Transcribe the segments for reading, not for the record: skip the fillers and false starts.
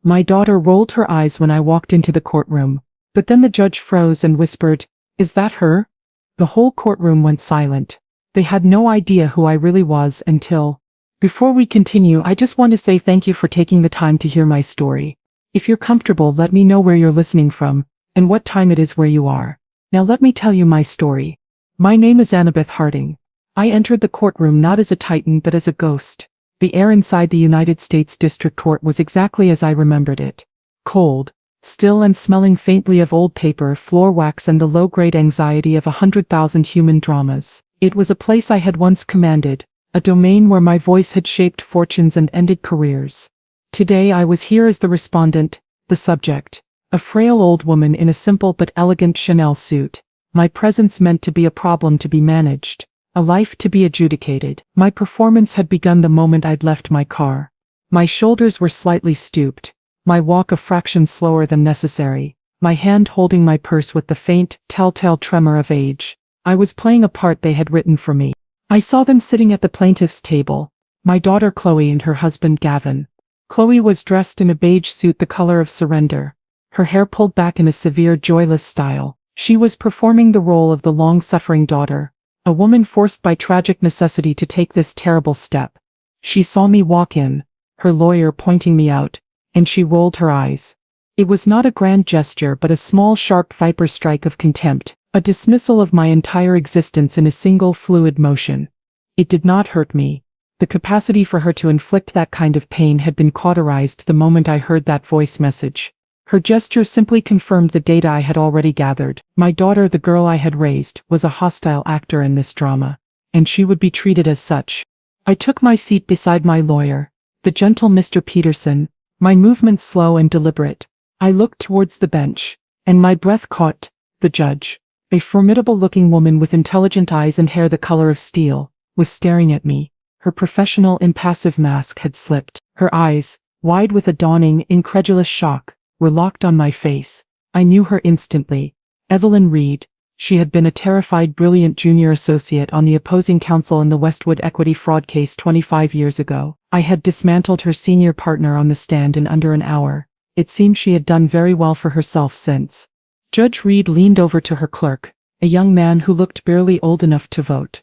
My daughter rolled her eyes when I walked into the courtroom, but then the judge froze and whispered, "Is that her?" The whole courtroom went silent. They had no idea who I really was until... Before we continue, I just want to say thank you for taking the time to hear my story. If you're comfortable, let me know where you're listening from, and what time it is where you are. Now let me tell you my story. My name is Annabeth Harding. I entered the courtroom not as a titan but as a ghost. The air inside the United States District Court was exactly as I remembered it. Cold, still and smelling faintly of old paper, floor wax and the low-grade anxiety of 100,000 human dramas. It was a place I had once commanded, a domain where my voice had shaped fortunes and ended careers. Today I was here as the respondent, the subject, a frail old woman in a simple but elegant Chanel suit. My presence meant to be a problem to be managed, a life to be adjudicated. My performance had begun the moment I'd left my car. My shoulders were slightly stooped, my walk a fraction slower than necessary, my hand holding my purse with the faint, telltale tremor of age. I was playing a part they had written for me. I saw them sitting at the plaintiff's table, my daughter Chloe and her husband Gavin. Chloe was dressed in a beige suit the color of surrender, her hair pulled back in a severe, joyless style. She was performing the role of the long-suffering daughter, a woman forced by tragic necessity to take this terrible step. She saw me walk in, her lawyer pointing me out, and she rolled her eyes. It was not a grand gesture but a small sharp viper strike of contempt, a dismissal of my entire existence in a single fluid motion. It did not hurt me. The capacity for her to inflict that kind of pain had been cauterized the moment I heard that voice message. Her gesture simply confirmed the data I had already gathered. My daughter, the girl I had raised, was a hostile actor in this drama, and she would be treated as such. I took my seat beside my lawyer, the gentle Mr. Peterson, my movements slow and deliberate. I looked towards the bench, and my breath caught the judge. A formidable-looking woman with intelligent eyes and hair the color of steel, was staring at me. Her professional, impassive mask had slipped. Her eyes, wide with a dawning, incredulous shock, were locked on my face. I knew her instantly. Evelyn Reed. She had been a terrified, brilliant junior associate on the opposing counsel in the Westwood equity fraud case 25 years ago. I had dismantled her senior partner on the stand in under an hour. It seemed she had done very well for herself since. Judge Reed leaned over to her clerk, a young man who looked barely old enough to vote.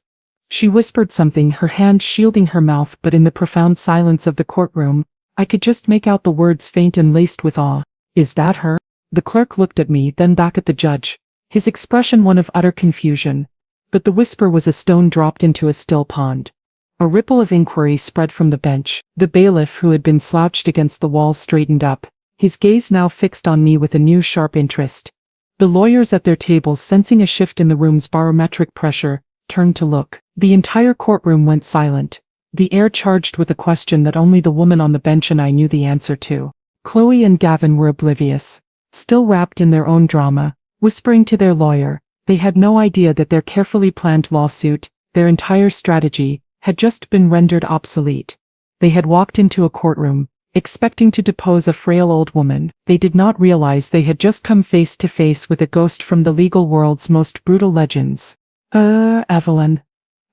She whispered something, her hand shielding her mouth, but in the profound silence of the courtroom, I could just make out the words faint and laced with awe. "Is that her?" The clerk looked at me, then back at the judge, his expression one of utter confusion. But the whisper was a stone dropped into a still pond. A ripple of inquiry spread from the bench. The bailiff, who had been slouched against the wall, straightened up, his gaze now fixed on me with a new sharp interest. The lawyers at their tables, sensing a shift in the room's barometric pressure, turned to look. The entire courtroom went silent, the air charged with a question that only the woman on the bench and I knew the answer to. Chloe and Gavin were oblivious, still wrapped in their own drama, whispering to their lawyer. They had no idea that their carefully planned lawsuit, their entire strategy, had just been rendered obsolete. They had walked into a courtroom, expecting to depose a frail old woman. They did not realize they had just come face to face with a ghost from the legal world's most brutal legends. Evelyn,"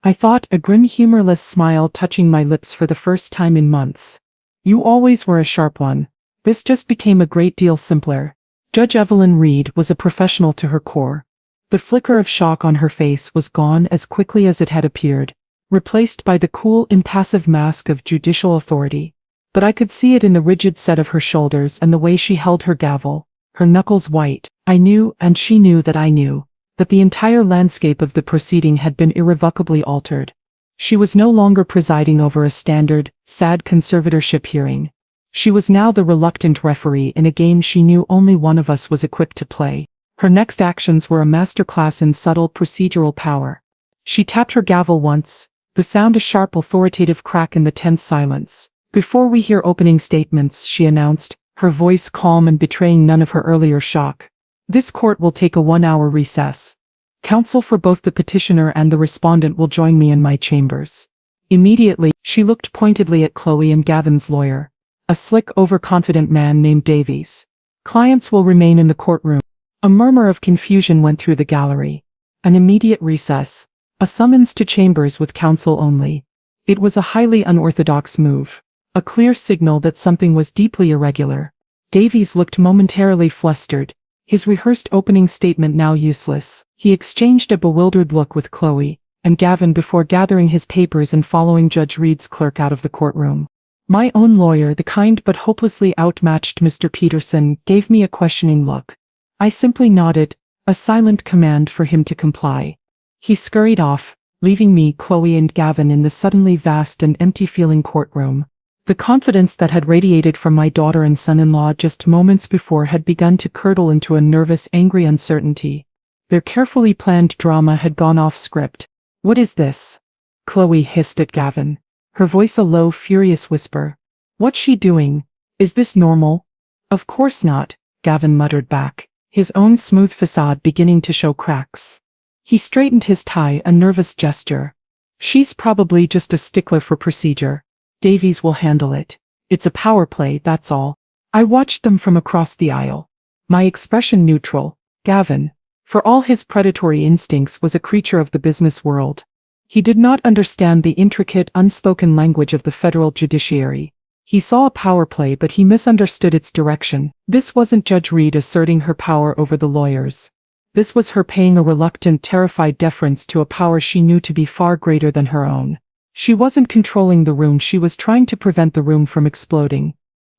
I thought, a grim, humorless smile touching my lips for the first time in months. "You always were a sharp one." This just became a great deal simpler. Judge Evelyn Reed was a professional to her core. The flicker of shock on her face was gone as quickly as it had appeared, replaced by the cool, impassive mask of judicial authority. But I could see it in the rigid set of her shoulders and the way she held her gavel, her knuckles white. I knew, and she knew that I knew, that the entire landscape of the proceeding had been irrevocably altered. She was no longer presiding over a standard, sad conservatorship hearing. She was now the reluctant referee in a game she knew only one of us was equipped to play. Her next actions were a masterclass in subtle procedural power. She tapped her gavel once, the sound a sharp authoritative crack in the tense silence. "Before we hear opening statements," she announced, her voice calm and betraying none of her earlier shock, "this court will take a 1-hour recess. Counsel for both the petitioner and the respondent will join me in my chambers." Immediately, she looked pointedly at Chloe and Gavin's lawyer, a slick, overconfident man named Davies. "Clients will remain in the courtroom." A murmur of confusion went through the gallery. An immediate recess. A summons to chambers with counsel only. It was a highly unorthodox move. A clear signal that something was deeply irregular. Davies looked momentarily flustered, his rehearsed opening statement now useless. He exchanged a bewildered look with Chloe and Gavin before gathering his papers and following Judge Reed's clerk out of the courtroom. My own lawyer, the kind but hopelessly outmatched Mr. Peterson, gave me a questioning look. I simply nodded, a silent command for him to comply. He scurried off, leaving me, Chloe and Gavin in the suddenly vast and empty-feeling courtroom. The confidence that had radiated from my daughter and son-in-law just moments before had begun to curdle into a nervous, angry uncertainty. Their carefully planned drama had gone off script. "What is this?" Chloe hissed at Gavin, her voice a low, furious whisper. "What's she doing? Is this normal?" "Of course not," Gavin muttered back, his own smooth facade beginning to show cracks. He straightened his tie, a nervous gesture. "She's probably just a stickler for procedure. Davies will handle it. It's a power play, that's all." I watched them from across the aisle. My expression neutral. Gavin, for all his predatory instincts, was a creature of the business world. He did not understand the intricate, unspoken language of the federal judiciary. He saw a power play, but he misunderstood its direction. This wasn't Judge Reed asserting her power over the lawyers. This was her paying a reluctant, terrified deference to a power she knew to be far greater than her own. She wasn't controlling the room, she was trying to prevent the room from exploding.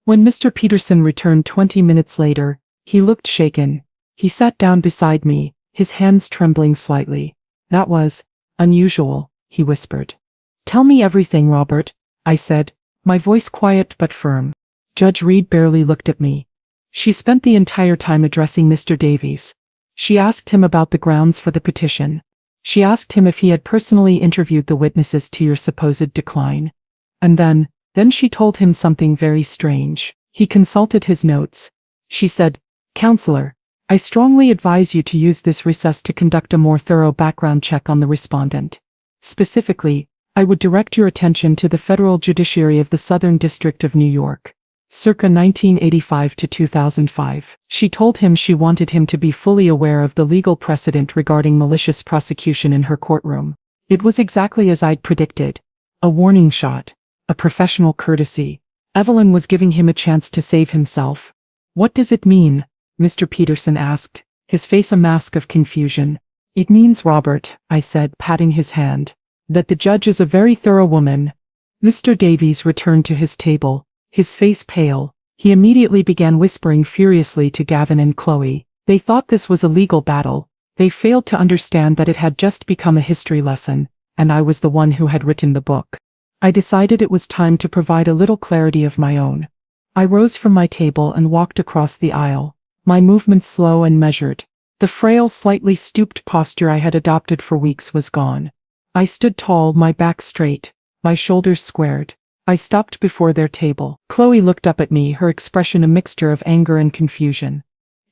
When Mr. Peterson returned 20 minutes later, he looked shaken. He sat down beside me, his hands trembling slightly. "That was unusual," he whispered. "Tell me everything, Robert," I said, my voice quiet but firm. Judge Reed barely looked at me. She spent the entire time addressing Mr. Davies. She asked him about the grounds for the petition. She asked him if he had personally interviewed the witnesses to your supposed decline. And then she told him something very strange. He consulted his notes. She said, "Counselor, I strongly advise you to use this recess to conduct a more thorough background check on the respondent. Specifically, I would direct your attention to the federal judiciary of the Southern District of New York, circa 1985 to 2005. She told him she wanted him to be fully aware of the legal precedent regarding malicious prosecution in her courtroom. It was exactly as I'd predicted. A warning shot. A professional courtesy. Evelyn was giving him a chance to save himself. "What does it mean?" Mr. Peterson asked, his face a mask of confusion. "It means, Robert," I said, patting his hand, "that the judge is a very thorough woman." Mr. Davies returned to his table, his face pale. He immediately began whispering furiously to Gavin and Chloe. They thought this was a legal battle. They failed to understand that it had just become a history lesson, and I was the one who had written the book. I decided it was time to provide a little clarity of my own. I rose from my table and walked across the aisle, my movements slow and measured. The frail, slightly stooped posture I had adopted for weeks was gone. I stood tall, my back straight, my shoulders squared. I stopped before their table. Chloe looked up at me, her expression a mixture of anger and confusion.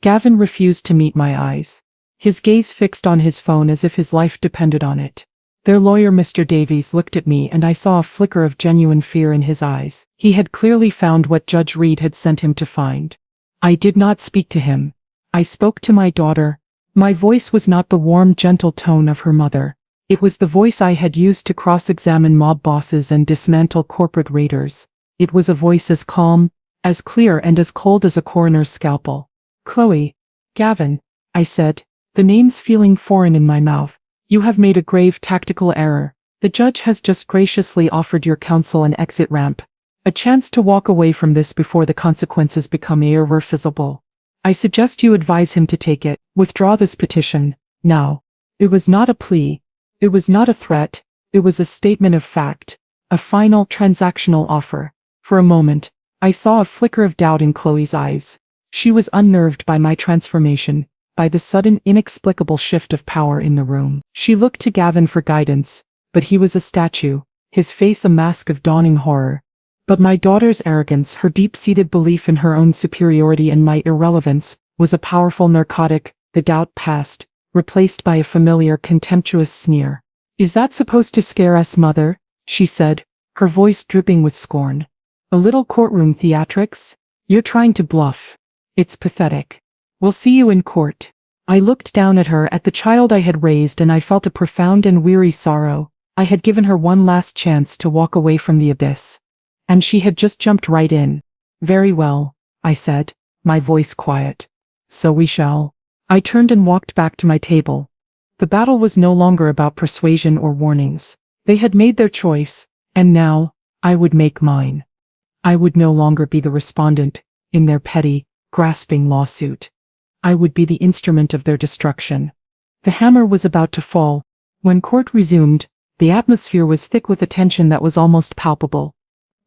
Gavin refused to meet my eyes, his gaze fixed on his phone as if his life depended on it. Their lawyer, Mr. Davies, looked at me and I saw a flicker of genuine fear in his eyes. He had clearly found what Judge Reed had sent him to find. I did not speak to him. I spoke to my daughter. My voice was not the warm, gentle tone of her mother. It was the voice I had used to cross-examine mob bosses and dismantle corporate raiders. It was a voice as calm, as clear and as cold as a coroner's scalpel. "Chloe, Gavin," I said, the names feeling foreign in my mouth. "You have made a grave tactical error. The judge has just graciously offered your counsel an exit ramp, a chance to walk away from this before the consequences become irreversible. I suggest you advise him to take it. Withdraw this petition, now." It was not a plea. It was not a threat. It was a statement of fact, a final transactional offer. For a moment, I saw a flicker of doubt in Chloe's eyes. She was unnerved by my transformation, by the sudden, inexplicable shift of power in the room. She looked to Gavin for guidance, but he was a statue, his face a mask of dawning horror. But my daughter's arrogance, her deep-seated belief in her own superiority and my irrelevance, was a powerful narcotic. The doubt passed, replaced by a familiar, contemptuous sneer. "Is that supposed to scare us, Mother?" she said, her voice dripping with scorn. "A little courtroom theatrics? You're trying to bluff. It's pathetic. We'll see you in court." I looked down at her, at the child I had raised, and I felt a profound and weary sorrow. I had given her one last chance to walk away from the abyss. And she had just jumped right in. "Very well," I said, my voice quiet. So we shall. I turned and walked back to my table. The battle was no longer about persuasion or warnings. They had made their choice, and now, I would make mine. I would no longer be the respondent in their petty, grasping lawsuit. I would be the instrument of their destruction. The hammer was about to fall. When court resumed, the atmosphere was thick with a tension that was almost palpable.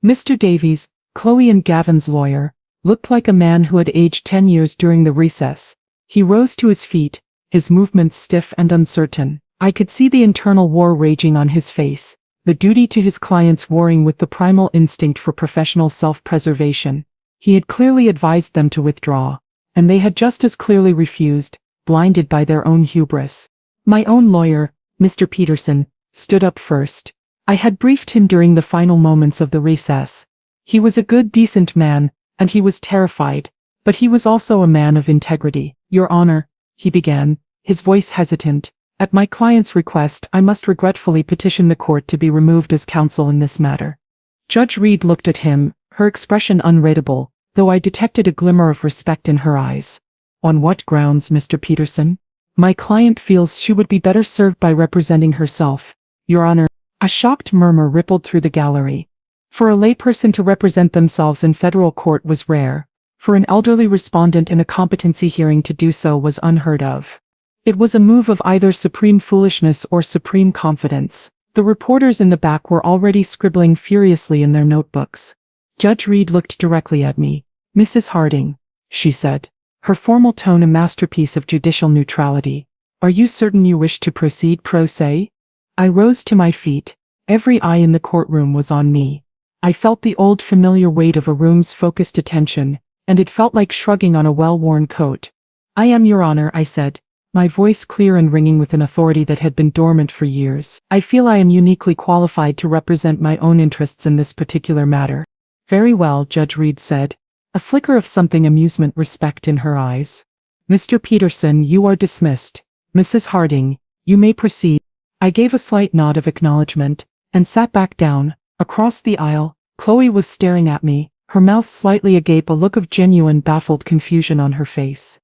Mr. Davies, Chloe and Gavin's lawyer, looked like a man who had aged 10 years during the recess. He rose to his feet, his movements stiff and uncertain. I could see the internal war raging on his face, the duty to his clients warring with the primal instinct for professional self-preservation. He had clearly advised them to withdraw, and they had just as clearly refused, blinded by their own hubris. My own lawyer, Mr. Peterson, stood up first. I had briefed him during the final moments of the recess. He was a good, decent man, and he was terrified, but he was also a man of integrity. Your Honor, he began, his voice hesitant, at my client's request I must regretfully petition the court to be removed as counsel in this matter. Judge Reed looked at him, her expression unreadable, though I detected a glimmer of respect in her eyes. On what grounds, Mr. Peterson? My client feels she would be better served by representing herself, Your Honor. A shocked murmur rippled through the gallery. For a layperson to represent themselves in federal court was rare. For an elderly respondent in a competency hearing to do so was unheard of. It was a move of either supreme foolishness or supreme confidence. The reporters in the back were already scribbling furiously in their notebooks. Judge Reed looked directly at me. Mrs. Harding, she said, her formal tone a masterpiece of judicial neutrality. Are you certain you wish to proceed pro se? I rose to my feet. Every eye in the courtroom was on me. I felt the old familiar weight of a room's focused attention, and it felt like shrugging on a well-worn coat. I am, Your Honor, I said, my voice clear and ringing with an authority that had been dormant for years. I feel I am uniquely qualified to represent my own interests in this particular matter. Very well, Judge Reed said, a flicker of something amusement respect in her eyes. Mr. Peterson, you are dismissed. Mrs. Harding, you may proceed. I gave a slight nod of acknowledgement, and sat back down. Across the aisle, Chloe was staring at me, her mouth slightly agape, a look of genuine baffled confusion on her face.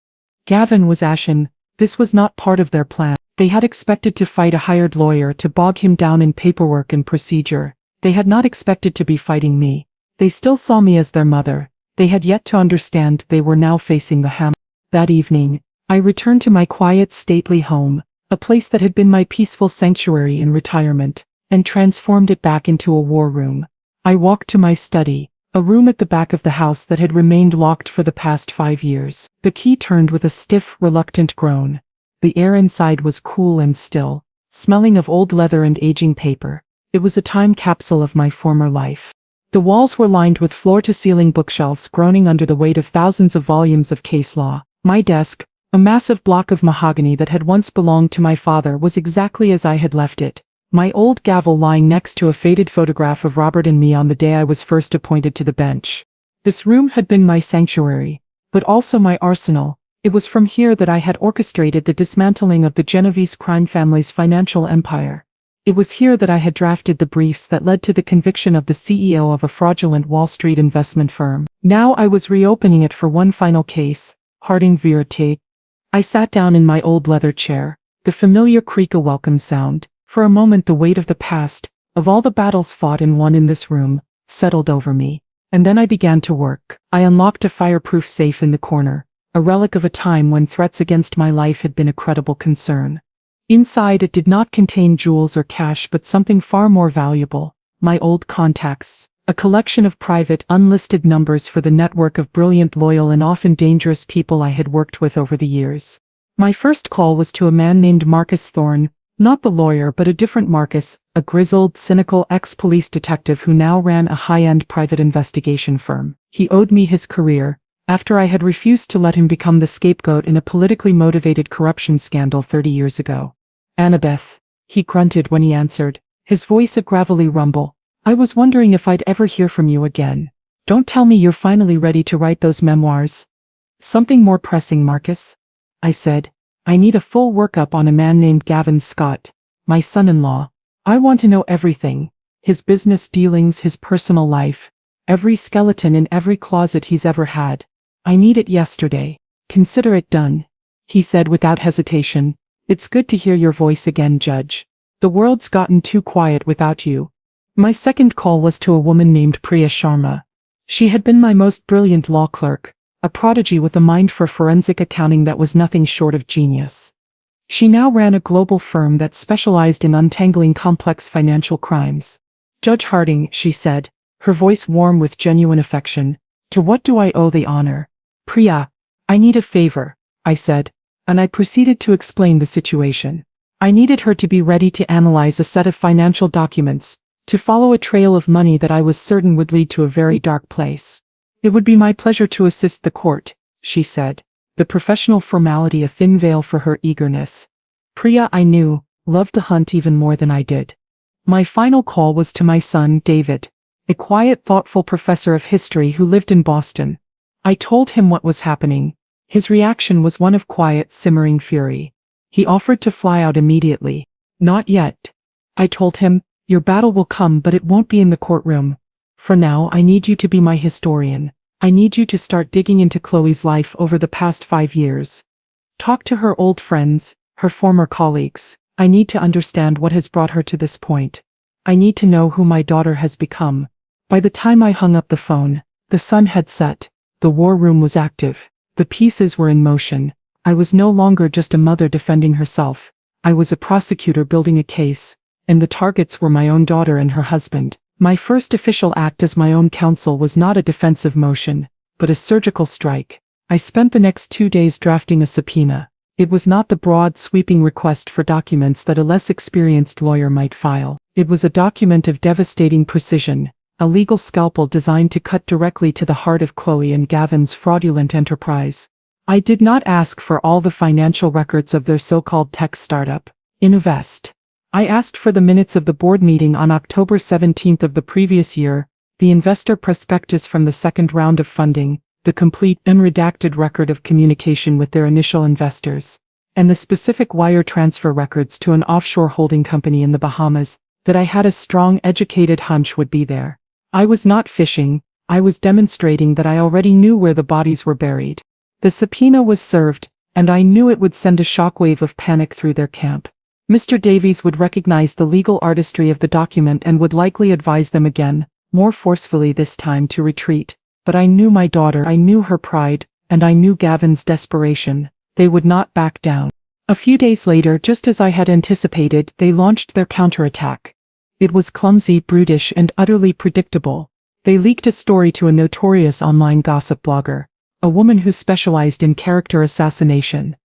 Gavin was ashen. This was not part of their plan. They had expected to fight a hired lawyer to bog him down in paperwork and procedure. They had not expected to be fighting me. They still saw me as their mother. They had yet to understand they were now facing the hammer. That evening, I returned to my quiet, stately home, a place that had been my peaceful sanctuary in retirement, and transformed it back into a war room. I walked to my study, a room at the back of the house that had remained locked for the past 5 years. The key turned with a stiff, reluctant groan. The air inside was cool and still, smelling of old leather and aging paper. It was a time capsule of my former life. The walls were lined with floor-to-ceiling bookshelves groaning under the weight of thousands of volumes of case law. My desk, a massive block of mahogany that had once belonged to my father, was exactly as I had left it. My old gavel lying next to a faded photograph of Robert and me on the day I was first appointed to the bench. This room had been my sanctuary, but also my arsenal. It was from here that I had orchestrated the dismantling of the Genovese crime family's financial empire. It was here that I had drafted the briefs that led to the conviction of the CEO of a fraudulent Wall Street investment firm. Now I was reopening it for one final case, Harding Verite. I sat down in my old leather chair, the familiar creak a welcome sound. For a moment the weight of the past, of all the battles fought and won in this room, settled over me. And then I began to work. I unlocked a fireproof safe in the corner, a relic of a time when threats against my life had been a credible concern. Inside it did not contain jewels or cash but something far more valuable, my old contacts, a collection of private, unlisted numbers for the network of brilliant, loyal and often dangerous people I had worked with over the years. My first call was to a man named Marcus Thorne, not the lawyer but a different Marcus, a grizzled, cynical ex-police detective who now ran a high-end private investigation firm. He owed me his career, after I had refused to let him become the scapegoat in a politically motivated corruption scandal 30 years ago. Annabeth, he grunted when he answered, his voice a gravelly rumble. I was wondering if I'd ever hear from you again. Don't tell me you're finally ready to write those memoirs. Something more pressing, Marcus, I said. I need a full workup on a man named Gavin Scott, my son-in-law. I want to know everything. His business dealings, his personal life, every skeleton in every closet he's ever had. I need it yesterday. Consider it done, he said without hesitation. It's good to hear your voice again, Judge. The world's gotten too quiet without you. My second call was to a woman named Priya Sharma. She had been my most brilliant law clerk, a prodigy with a mind for forensic accounting that was nothing short of genius. She now ran a global firm that specialized in untangling complex financial crimes. Judge Harding, she said, her voice warm with genuine affection, to what do I owe the honor? Priya, I need a favor, I said, and I proceeded to explain the situation. I needed her to be ready to analyze a set of financial documents, to follow a trail of money that I was certain would lead to a very dark place. It would be my pleasure to assist the court, she said, the professional formality a thin veil for her eagerness. Priya, I knew, loved the hunt even more than I did. My final call was to my son, David, a quiet, thoughtful professor of history who lived in Boston. I told him what was happening. His reaction was one of quiet, simmering fury. He offered to fly out immediately. Not yet. I told him, your battle will come, but it won't be in the courtroom. For now, I need you to be my historian. I need you to start digging into Chloe's life over the past 5 years. Talk to her old friends, her former colleagues. I need to understand what has brought her to this point. I need to know who my daughter has become. By the time I hung up the phone, the sun had set, the war room was active, the pieces were in motion. I was no longer just a mother defending herself. I was a prosecutor building a case, and the targets were my own daughter and her husband. My first official act as my own counsel was not a defensive motion, but a surgical strike. I spent the next 2 days drafting a subpoena. It was not the broad, sweeping request for documents that a less experienced lawyer might file. It was a document of devastating precision, a legal scalpel designed to cut directly to the heart of Chloe and Gavin's fraudulent enterprise. I did not ask for all the financial records of their so-called tech startup, Invest. I asked for the minutes of the board meeting on October 17 of the previous year, the investor prospectus from the second round of funding, the complete unredacted record of communication with their initial investors, and the specific wire transfer records to an offshore holding company in the Bahamas that I had a strong educated hunch would be there. I was not fishing, I was demonstrating that I already knew where the bodies were buried. The subpoena was served, and I knew it would send a shockwave of panic through their camp. Mr. Davies would recognize the legal artistry of the document and would likely advise them again, more forcefully this time, to retreat. But I knew my daughter, I knew her pride, and I knew Gavin's desperation. They would not back down. A few days later, just as I had anticipated, they launched their counterattack. It was clumsy, brutish, and utterly predictable. They leaked a story to a notorious online gossip blogger, a woman who specialized in character assassination.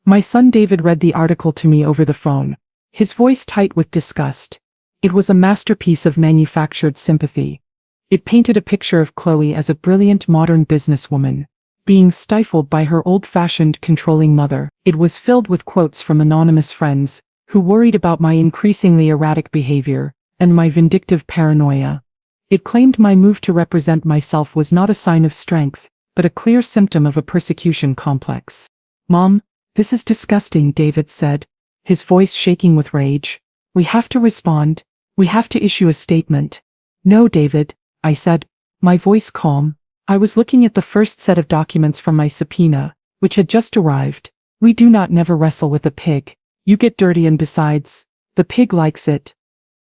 My son David read the article to me over the phone, his voice tight with disgust. It was a masterpiece of manufactured sympathy. It painted a picture of Chloe as a brilliant modern businesswoman, being stifled by her old-fashioned, controlling mother. It was filled with quotes from anonymous friends, who worried about my increasingly erratic behavior, and my vindictive paranoia. It claimed my move to represent myself was not a sign of strength, but a clear symptom of a persecution complex. Mom, this is disgusting, David said, his voice shaking with rage. We have to respond. We have to issue a statement. No, David, I said, my voice calm. I was looking at the first set of documents from my subpoena, which had just arrived. We do not never wrestle with a pig. You get dirty, and besides, the pig likes it.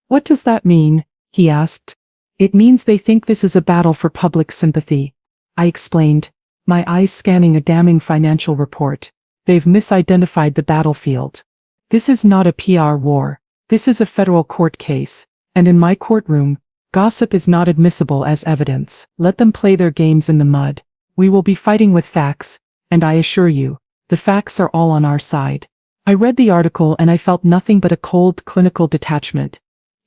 What does that mean? He asked. It means they think this is a battle for public sympathy, I explained, my eyes scanning a damning financial report. They've misidentified the battlefield. This is not a PR war. This is a federal court case, and in my courtroom, gossip is not admissible as evidence. Let them play their games in the mud. We will be fighting with facts, and I assure you, the facts are all on our side. I read the article and I felt nothing but a cold, clinical detachment.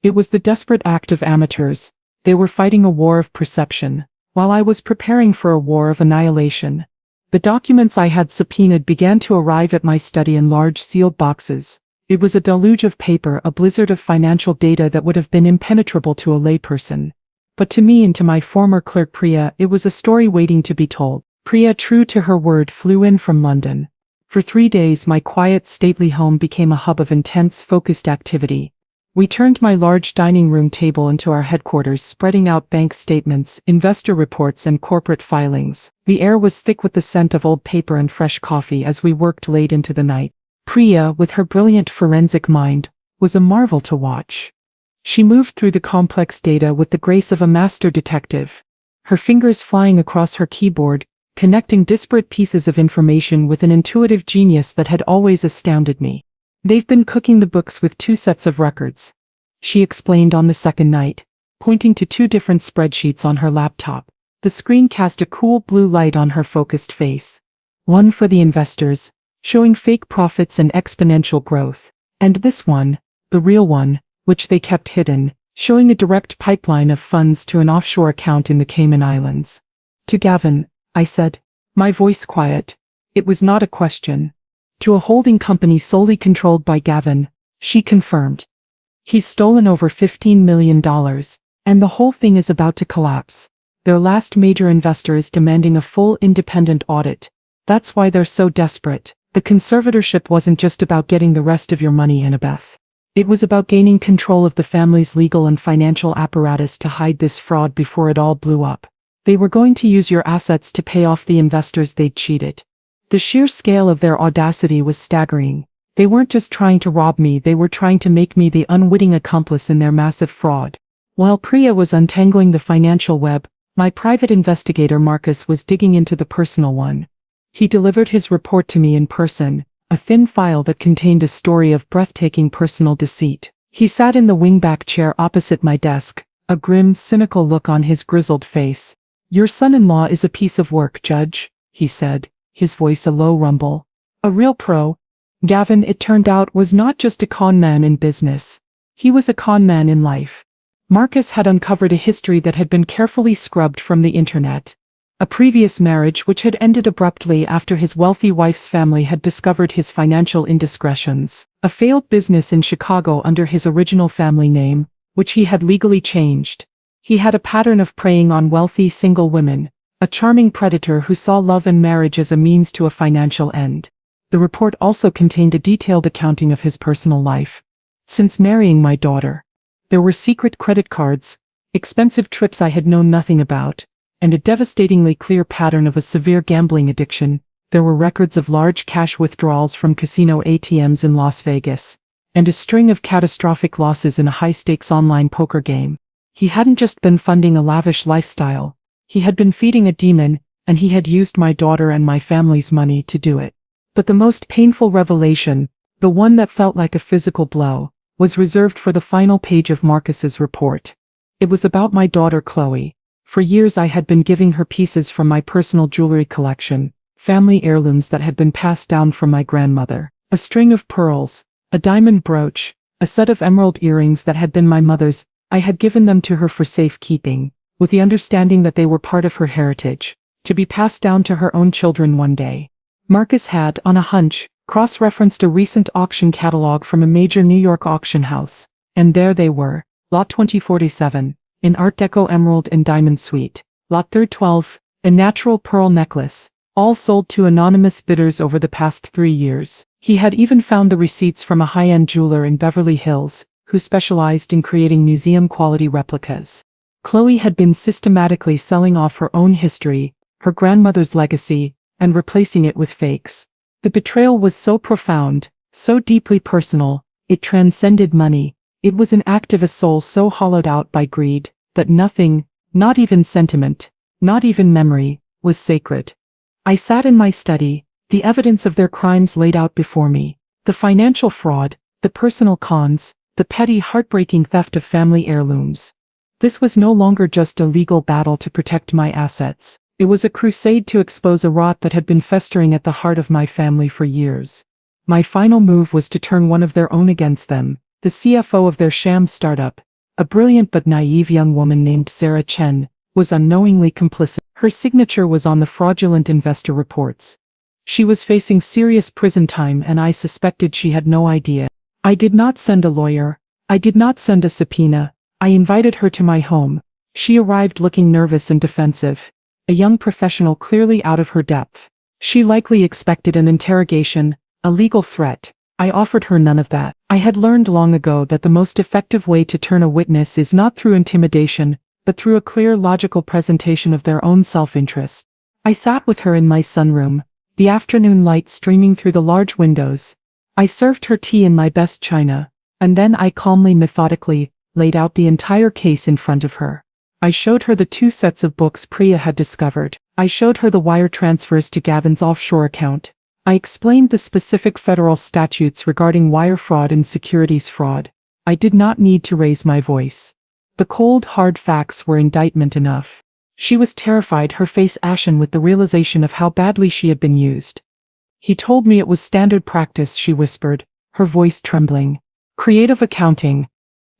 It was the desperate act of amateurs. They were fighting a war of perception, while I was preparing for a war of annihilation. The documents I had subpoenaed began to arrive at my study in large sealed boxes. It was a deluge of paper, a blizzard of financial data that would have been impenetrable to a layperson. But to me and to my former clerk Priya, it was a story waiting to be told. Priya, true to her word, flew in from London. For 3 days my quiet, stately home became a hub of intense, focused activity. We turned my large dining room table into our headquarters, spreading out bank statements, investor reports, and corporate filings. The air was thick with the scent of old paper and fresh coffee as we worked late into the night. Priya, with her brilliant forensic mind, was a marvel to watch. She moved through the complex data with the grace of a master detective, her fingers flying across her keyboard, connecting disparate pieces of information with an intuitive genius that had always astounded me. "They've been cooking the books with 2 sets of records," she explained on the second night, pointing to 2 different spreadsheets on her laptop. The screen cast a cool blue light on her focused face. One for the investors, showing fake profits and exponential growth. And this one, the real one, which they kept hidden, showing a direct pipeline of funds to an offshore account in the Cayman Islands. "To Gavin," I said, my voice quiet. It was not a question. "To a holding company solely controlled by Gavin," she confirmed. "He's stolen over $15 million, and the whole thing is about to collapse. Their last major investor is demanding a full independent audit. That's why they're so desperate. The conservatorship wasn't just about getting the rest of your money, Annabeth. It was about gaining control of the family's legal and financial apparatus to hide this fraud before it all blew up. They were going to use your assets to pay off the investors they'd cheated." The sheer scale of their audacity was staggering. They weren't just trying to rob me, they were trying to make me the unwitting accomplice in their massive fraud. While Priya was untangling the financial web, my private investigator Marcus was digging into the personal one. He delivered his report to me in person, a thin file that contained a story of breathtaking personal deceit. He sat in the wingback chair opposite my desk, a grim, cynical look on his grizzled face. "Your son-in-law is a piece of work, Judge," he said, his voice a low rumble. "A real pro. Gavin, it turned out, was not just a con man in business. He was a con man in life." Marcus had uncovered a history that had been carefully scrubbed from the internet. A previous marriage which had ended abruptly after his wealthy wife's family had discovered his financial indiscretions. A failed business in Chicago under his original family name, which he had legally changed. He had a pattern of preying on wealthy single women, a charming predator who saw love and marriage as a means to a financial end. The report also contained a detailed accounting of his personal life. Since marrying my daughter, there were secret credit cards, expensive trips I had known nothing about, and a devastatingly clear pattern of a severe gambling addiction. There were records of large cash withdrawals from casino ATMs in Las Vegas, and a string of catastrophic losses in a high-stakes online poker game. He hadn't just been funding a lavish lifestyle. He had been feeding a demon, and he had used my daughter and my family's money to do it. But the most painful revelation, the one that felt like a physical blow, was reserved for the final page of Marcus's report. It was about my daughter Chloe. For years I had been giving her pieces from my personal jewelry collection, family heirlooms that had been passed down from my grandmother. A string of pearls, a diamond brooch, a set of emerald earrings that had been my mother's. I had given them to her for safekeeping, with the understanding that they were part of her heritage, to be passed down to her own children one day. Marcus had, on a hunch, cross-referenced a recent auction catalog from a major New York auction house, and there they were, Lot 2047, an Art Deco emerald and diamond suite, Lot 312, a natural pearl necklace, all sold to anonymous bidders over the past 3 years. He had even found the receipts from a high-end jeweler in Beverly Hills, who specialized in creating museum-quality replicas. Chloe had been systematically selling off her own history, her grandmother's legacy, and replacing it with fakes. The betrayal was so profound, so deeply personal, it transcended money. It was an act of a soul so hollowed out by greed, that nothing, not even sentiment, not even memory, was sacred. I sat in my study, the evidence of their crimes laid out before me. The financial fraud, the personal cons, the petty heartbreaking theft of family heirlooms. This was no longer just a legal battle to protect my assets. It was a crusade to expose a rot that had been festering at the heart of my family for years. My final move was to turn one of their own against them, the CFO of their sham startup, a brilliant but naive young woman named Sarah Chen, was unknowingly complicit. Her signature was on the fraudulent investor reports. She was facing serious prison time, and I suspected she had no idea. I did not send a lawyer. I did not send a subpoena. I invited her to my home. She arrived looking nervous and defensive, a young professional clearly out of her depth. She likely expected an interrogation, a legal threat. I offered her none of that. I had learned long ago that the most effective way to turn a witness is not through intimidation, but through a clear, logical presentation of their own self-interest. I sat with her in my sunroom, the afternoon light streaming through the large windows. I served her tea in my best china, and then I calmly, methodically, laid out the entire case in front of her. I showed her the 2 sets of books Priya had discovered. I showed her the wire transfers to Gavin's offshore account. I explained the specific federal statutes regarding wire fraud and securities fraud. I did not need to raise my voice. The cold, hard facts were indictment enough. She was terrified, her face ashen with the realization of how badly she had been used. He told me it was standard practice, she whispered, her voice trembling. Creative accounting.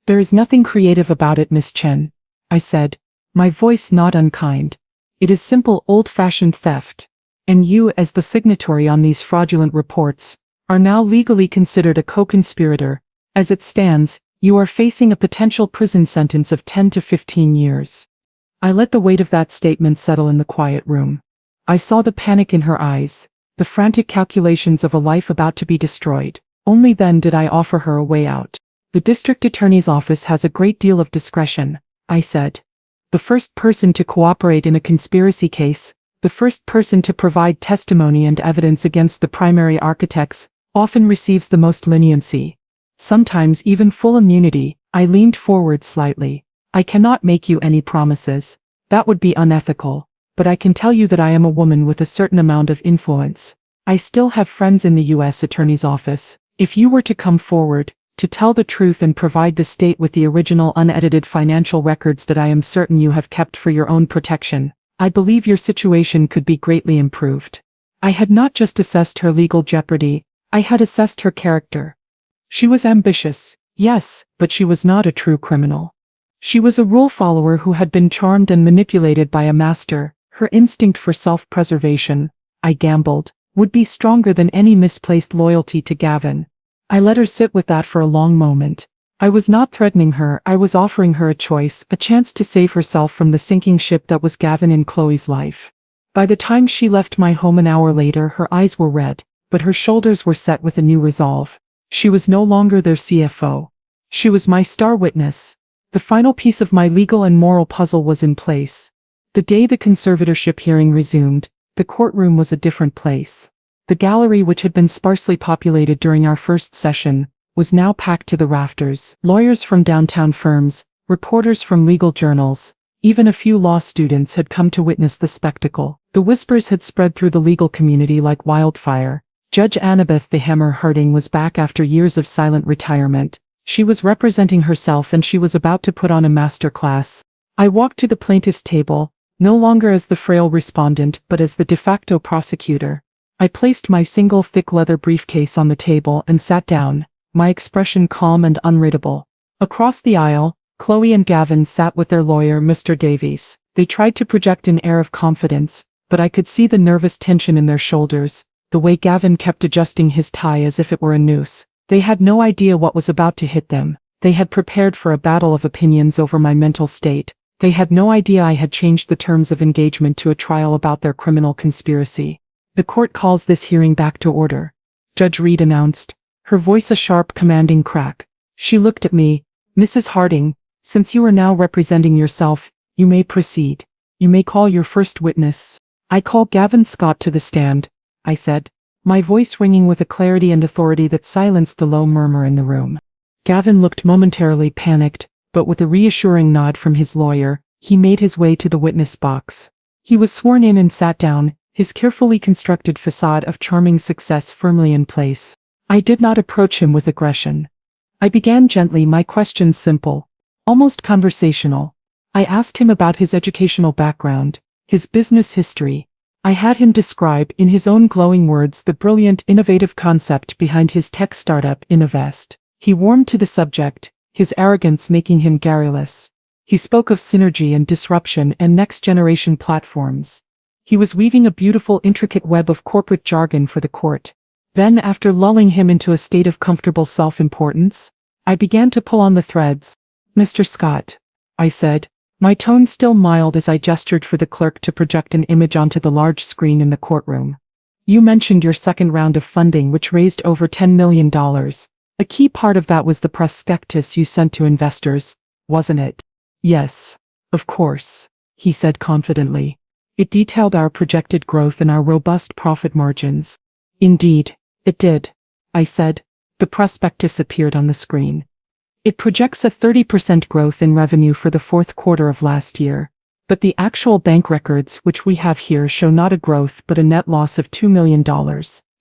There is nothing creative about it, Miss Chen, I said, my voice not unkind. It is simple, old-fashioned theft. And you, as the signatory on these fraudulent reports, are now legally considered a co-conspirator. As it stands, you are facing a potential prison sentence of 10 to 15 years. I let the weight of that statement settle in the quiet room. I saw the panic in her eyes, the frantic calculations of a life about to be destroyed. Only then did I offer her a way out. The district attorney's office has a great deal of discretion, I said. The first person to cooperate in a conspiracy case, the first person to provide testimony and evidence against the primary architects, often receives the most leniency. Sometimes even full immunity. I leaned forward slightly. I cannot make you any promises. That would be unethical. But I can tell you that I am a woman with a certain amount of influence. I still have friends in the U.S. Attorney's Office. If you were to come forward, to tell the truth and provide the state with the original unedited financial records that I am certain you have kept for your own protection, I believe your situation could be greatly improved. I had not just assessed her legal jeopardy, I had assessed her character. She was ambitious, yes, but she was not a true criminal. She was a rule follower who had been charmed and manipulated by a master. Her instinct for self-preservation, I gambled, would be stronger than any misplaced loyalty to Gavin. I let her sit with that for a long moment. I was not threatening her, I was offering her a choice, a chance to save herself from the sinking ship that was Gavin and Chloe's life. By the time she left my home an hour later, her eyes were red, but her shoulders were set with a new resolve. She was no longer their CFO. She was my star witness. The final piece of my legal and moral puzzle was in place. The day the conservatorship hearing resumed, the courtroom was a different place. The gallery, which had been sparsely populated during our first session, was now packed to the rafters. Lawyers from downtown firms, reporters from legal journals, even a few law students had come to witness the spectacle. The whispers had spread through the legal community like wildfire. Judge Annabeth the Hammer Harding was back after years of silent retirement. She was representing herself and she was about to put on a master class. I walked to the plaintiff's table, no longer as the frail respondent but as the de facto prosecutor. I placed my single thick leather briefcase on the table and sat down, my expression calm and unreadable. Across the aisle, Chloe and Gavin sat with their lawyer, Mr. Davies. They tried to project an air of confidence, but I could see the nervous tension in their shoulders, the way Gavin kept adjusting his tie as if it were a noose. They had no idea what was about to hit them. They had prepared for a battle of opinions over my mental state. They had no idea I had changed the terms of engagement to a trial about their criminal conspiracy. The court calls this hearing back to order, Judge Reed announced, her voice a sharp, commanding crack. She looked at me. Mrs. Harding, since you are now representing yourself, you may proceed. You may call your first witness. I call Gavin Scott to the stand, I said, my voice ringing with a clarity and authority that silenced the low murmur in the room. Gavin looked momentarily panicked, but with a reassuring nod from his lawyer, he made his way to the witness box. He was sworn in and sat down, his carefully constructed facade of charming success firmly in place. I did not approach him with aggression. I began gently, my questions simple, almost conversational. I asked him about his educational background, his business history. I had him describe in his own glowing words the brilliant, innovative concept behind his tech startup, Innovest. He warmed to the subject, his arrogance making him garrulous. He spoke of synergy and disruption and next-generation platforms. He was weaving a beautiful, intricate web of corporate jargon for the court. Then, after lulling him into a state of comfortable self-importance, I began to pull on the threads. Mr. Scott, I said, my tone still mild as I gestured for the clerk to project an image onto the large screen in the courtroom. You mentioned your second round of funding, which raised over $10 million. A key part of that was the prospectus you sent to investors, wasn't it? Yes, of course, he said confidently. It detailed our projected growth and our robust profit margins. Indeed, it did, I said. The prospectus appeared on the screen. It projects a 30% growth in revenue for the fourth quarter of last year. But the actual bank records which we have here show not a growth but a net loss of $2 million.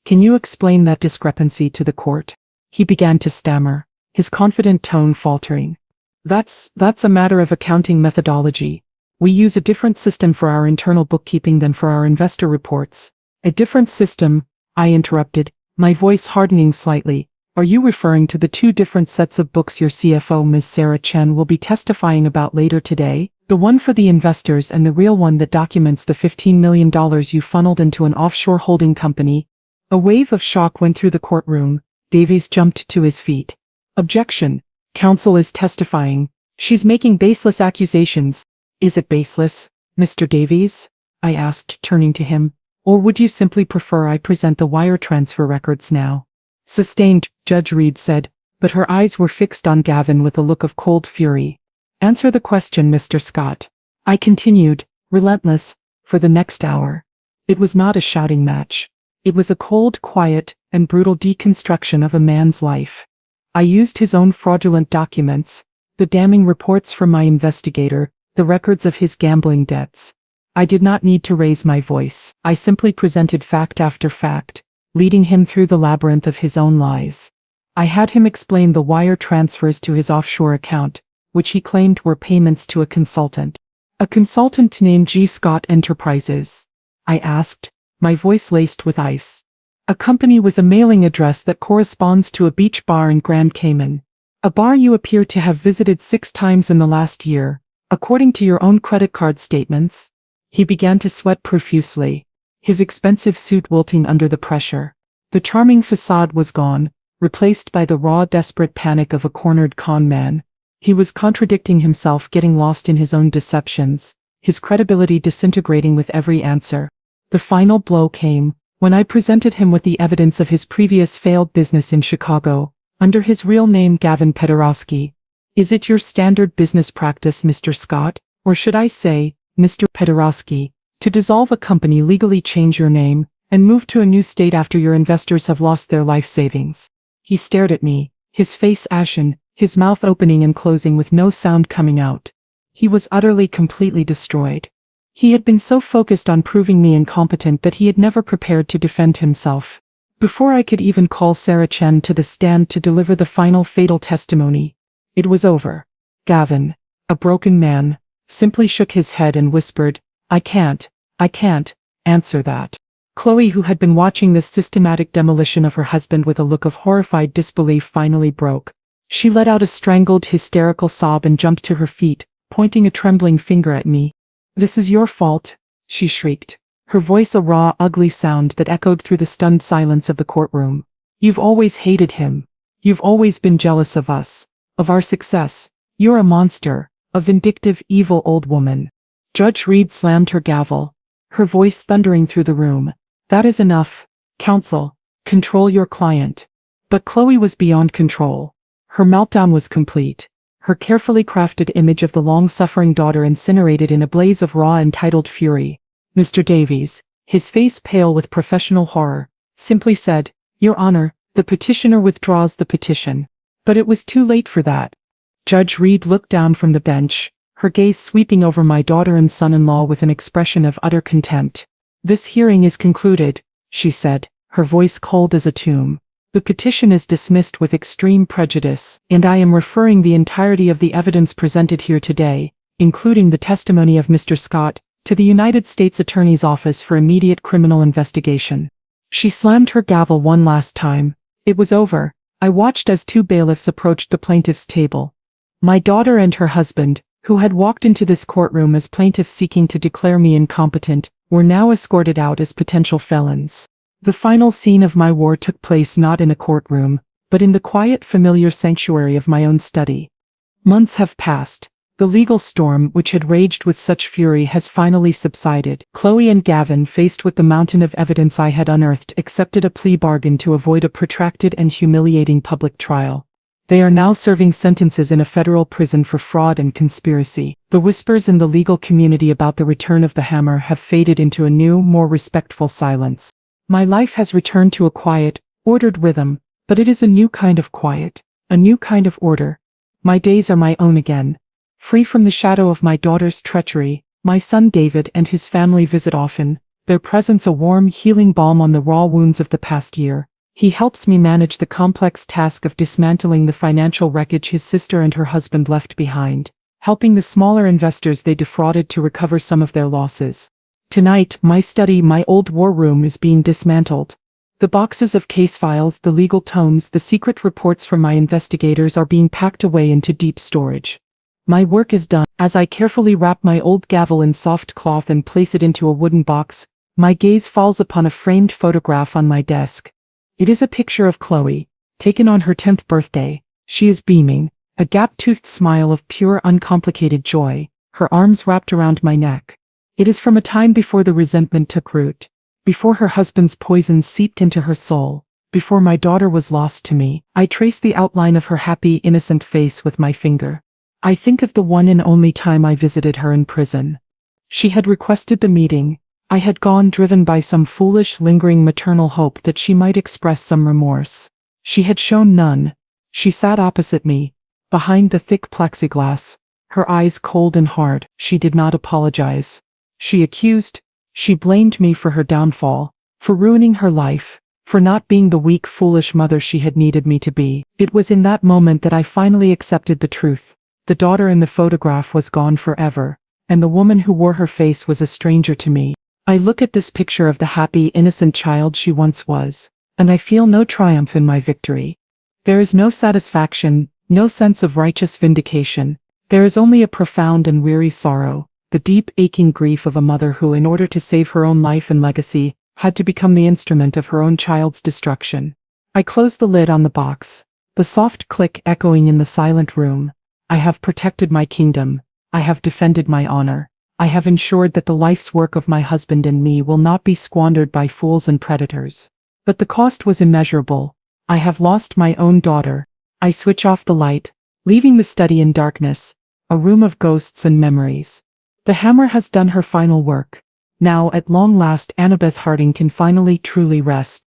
Can you explain that discrepancy to the court? He began to stammer, his confident tone faltering. That's a matter of accounting methodology. We use a different system for our internal bookkeeping than for our investor reports. A different system, I interrupted, my voice hardening slightly. Are you referring to the two different sets of books your CFO, Ms. Sarah Chen, will be testifying about later today? The one for the investors and the real one that documents the $15 million you funneled into an offshore holding company? A wave of shock went through the courtroom. Davies jumped to his feet. Objection. Counsel is testifying. She's making baseless accusations. Is it baseless, Mr. Davies? I asked, turning to him. Or would you simply prefer I present the wire transfer records now? Sustained, Judge Reed said, but her eyes were fixed on Gavin with a look of cold fury. Answer the question, Mr. Scott. I continued, relentless, for the next hour. It was not a shouting match. It was a cold, quiet, and brutal deconstruction of a man's life. I used his own fraudulent documents, the damning reports from my investigator, the records of his gambling debts. I did not need to raise my voice. I simply presented fact after fact, leading him through the labyrinth of his own lies. I had him explain the wire transfers to his offshore account, which he claimed were payments to a consultant. A consultant named G. Scott Enterprises? I asked, my voice laced with ice. A company with a mailing address that corresponds to a beach bar in Grand Cayman. A bar you appear to have visited 6 times in the last year, according to your own credit card statements. He began to sweat profusely, his expensive suit wilting under the pressure. The charming facade was gone, replaced by the raw, desperate panic of a cornered con man. He was contradicting himself, getting lost in his own deceptions, his credibility disintegrating with every answer. The final blow came when I presented him with the evidence of his previous failed business in Chicago, under his real name Gavin Pedorowski. Is it your standard business practice, Mr. Scott, or should I say, Mr. Pedorowski, to dissolve a company, legally change your name, and move to a new state after your investors have lost their life savings? He stared at me, his face ashen, his mouth opening and closing with no sound coming out. He was utterly, completely destroyed. He had been so focused on proving me incompetent that he had never prepared to defend himself. Before I could even call Sarah Chen to the stand to deliver the final fatal testimony, it was over. Gavin, a broken man, simply shook his head and whispered, I can't answer that. Chloe, who had been watching this systematic demolition of her husband with a look of horrified disbelief, finally broke. She let out a strangled, hysterical sob and jumped to her feet, pointing a trembling finger at me. This is your fault, she shrieked, her voice a raw, ugly sound that echoed through the stunned silence of the courtroom. You've always hated him. You've always been jealous of us, of our success. You're a monster, a vindictive, evil old woman. Judge Reed slammed her gavel, her voice thundering through the room. That is enough. Counsel, control your client. But Chloe was beyond control. Her meltdown was complete. Her carefully crafted image of the long-suffering daughter incinerated in a blaze of raw, entitled fury. Mr. Davies, his face pale with professional horror, simply said, Your Honor, the petitioner withdraws the petition. But it was too late for that. Judge Reed looked down from the bench, her gaze sweeping over my daughter and son-in-law with an expression of utter contempt. This hearing is concluded, she said, her voice cold as a tomb. The petition is dismissed with extreme prejudice, and I am referring the entirety of the evidence presented here today, including the testimony of Mr. Scott, to the United States Attorney's Office for immediate criminal investigation. She slammed her gavel one last time. It was over. I watched as 2 bailiffs approached the plaintiff's table. My daughter and her husband, who had walked into this courtroom as plaintiffs seeking to declare me incompetent, were now escorted out as potential felons. The final scene of my war took place not in a courtroom, but in the quiet, familiar sanctuary of my own study. Months have passed. The legal storm, which had raged with such fury, has finally subsided. Chloe and Gavin, faced with the mountain of evidence I had unearthed, accepted a plea bargain to avoid a protracted and humiliating public trial. They are now serving sentences in a federal prison for fraud and conspiracy. The whispers in the legal community about the return of the hammer have faded into a new, more respectful silence. My life has returned to a quiet, ordered rhythm, but it is a new kind of quiet, a new kind of order. My days are my own again. Free from the shadow of my daughter's treachery, my son David and his family visit often, their presence a warm, healing balm on the raw wounds of the past year. He helps me manage the complex task of dismantling the financial wreckage his sister and her husband left behind, helping the smaller investors they defrauded to recover some of their losses. Tonight, my study, my old war room, is being dismantled. The boxes of case files, the legal tomes, the secret reports from my investigators are being packed away into deep storage. My work is done. As I carefully wrap my old gavel in soft cloth and place it into a wooden box, my gaze falls upon a framed photograph on my desk. It is a picture of Chloe, taken on her 10th birthday. She is beaming, a gap-toothed smile of pure, uncomplicated joy, her arms wrapped around my neck. It is from a time before the resentment took root, before her husband's poison seeped into her soul, before my daughter was lost to me. I trace the outline of her happy, innocent face with my finger. I think of the one and only time I visited her in prison. She had requested the meeting. I had gone, driven by some foolish, lingering maternal hope that she might express some remorse. She had shown none. She sat opposite me, behind the thick plexiglass, her eyes cold and hard. She did not apologize. She accused, she blamed me for her downfall, for ruining her life, for not being the weak, foolish mother she had needed me to be. It was in that moment that I finally accepted the truth. The daughter in the photograph was gone forever, and the woman who wore her face was a stranger to me. I look at this picture of the happy, innocent child she once was, and I feel no triumph in my victory. There is no satisfaction, no sense of righteous vindication. There is only a profound and weary sorrow, the deep, aching grief of a mother who, in order to save her own life and legacy, had to become the instrument of her own child's destruction. I close the lid on the box, the soft click echoing in the silent room. I have protected my kingdom. I have defended my honor. I have ensured that the life's work of my husband and me will not be squandered by fools and predators. But the cost was immeasurable. I have lost my own daughter. I switch off the light, leaving the study in darkness, a room of ghosts and memories. The hammer has done her final work. Now, at long last, Annabeth Harding can finally truly rest.